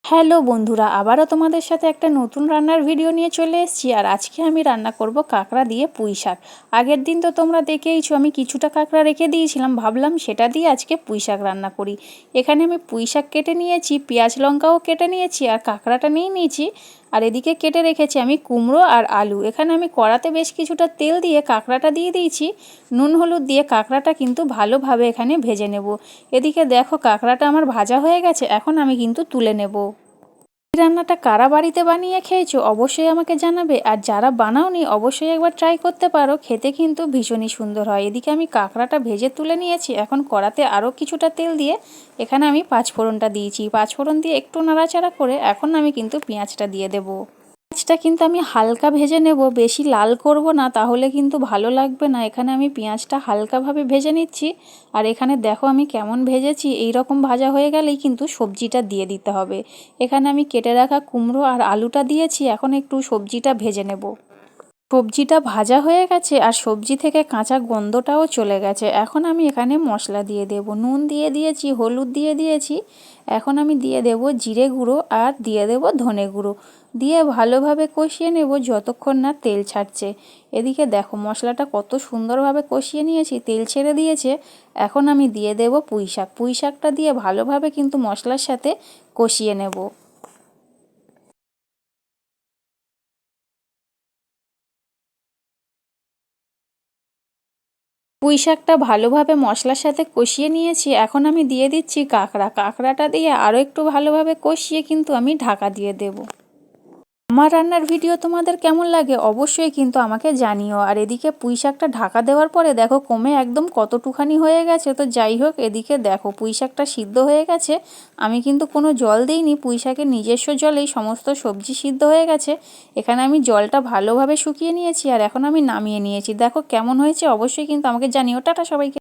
Hello বন্ধুরা, আবারও তোমাদের সাথে একটা নতুন রান্নার ভিডিও নিয়ে চলে এসেছি। আর আজকে আমি রান্না করব কাঁকড়া দিয়ে পুঁই শাক। আগের দিন তো তোমরা দেখেইছো আমি কিছুটা কাঁকড়া রেখে দিয়েছিলাম, ভাবলাম সেটা দিয়ে আজকে পুঁই শাক রান্না করি। এখানে আমি পুঁই শাক কেটে নিয়েছি, পেঁয়াজ লঙ্কাও কেটে নিয়েছি, আর কাঁকড়াটা নিয়ে নিয়েছি। আর এদিকে কেটে রেখেছি আমি কুমড়ো আর আলু। এখানে আমি কড়াতে বেশ কিছুটা তেল দিয়ে কাঁকড়াটা দিয়ে দিয়েছি। নুন হলুদ দিয়ে কাঁকড়াটা কিন্তু ভালোভাবে এখানে ভেজে নেব। এদিকে দেখো কাঁকড়াটা আমার ভাজা হয়ে গেছে, এখন আমি কিন্তু তুলে নেব। এই রান্নাটা কারা বাড়িতে বানিয়ে খেয়েছো অবশ্যই আমাকে জানাবে, আর যারা বানাওনি অবশ্যই একবার ট্রাই করতে পারো, খেতে কিন্তু ভীষণই সুন্দর হয়। এদিকে আমি কাঁকড়াটা ভেজে তুলে নিয়েছি, এখন কড়াতে আরও কিছুটা তেল দিয়ে এখানে আমি পাঁচফোড়নটা দিয়েছি। পাঁচফোড়ন দিয়ে একটু নাড়াচাড়া করে এখন আমি কিন্তু পেঁয়াজটা দিয়ে দেবো। পেঁয়াজটা কিন্তু আমি হালকা ভেজে নেব, বেশি লাল করব না, তাহলে কিন্তু ভালো লাগবে না। এখানে আমি পেঁয়াজটা হালকাভাবে ভেজে নিচ্ছি। আর এখানে দেখো আমি কেমন ভেজেছি, এই রকম ভাজা হয়ে গেলেই কিন্তু সবজিটা দিয়ে দিতে হবে। এখানে আমি কেটে রাখা কুমড়ো আর আলুটা দিয়েছি, এখন একটু সবজিটা ভেজে নেব। সবজিটা ভাজা হয়ে গেছে আর সবজি থেকে কাঁচা গন্ধটাও চলে গেছে। এখন আমি এখানে মশলা দিয়ে দেব। নুন দিয়ে দিয়েছি, হলুদ দিয়ে দিয়েছি। এখন আমি দিয়ে দেব জিরে গুঁড়ো আর দিয়ে দেব ধনে গুঁড়ো। দিয়ে ভালোভাবে কষিয়ে নেব যতক্ষণ না তেল ছাড়ছে। এদিকে দেখো মশলাটা কত সুন্দরভাবে কষিয়ে নিয়েছি, তেল ছেড়ে দিয়েছে। এখন আমি দিয়ে দেব পুঁই শাক। পুঁই শাকটা দিয়ে ভালোভাবে কিন্তু মশলার সাথে কষিয়ে নেব। পুঁই শাকটা ভালোভাবে মশলার সাথে কষিয়ে নিয়েছি, এখন আমি দিয়ে দিচ্ছি কাঁকড়াটা দিয়ে আরও একটু ভালোভাবে কষিয়ে কিন্তু আমি ঢাকা দিয়ে দেব। আমার রান্নার ভিডিও তোমাদের কেমন লাগে অবশ্যই কিন্তু আমাকে জানিও। আর এদিকে পুঁই শাকটা ঢাকা দেওয়ার পরে দেখো কমে একদম কতটুখানি হয়ে গেছে। তো যাই হোক, এদিকে দেখো পুঁই শাকটা সিদ্ধ হয়ে গেছে। আমি কিন্তু কোনো জল দিইনি, পুঁই শাকের নিজস্ব জলেই সমস্ত সবজি সিদ্ধ হয়ে গেছে। এখানে আমি জলটা ভালোভাবে শুকিয়ে নিয়েছি আর এখন আমি নামিয়ে নিয়েছি। দেখো কেমন হয়েছে অবশ্যই কিন্তু আমাকে জানিও। টাটা সবাইকে।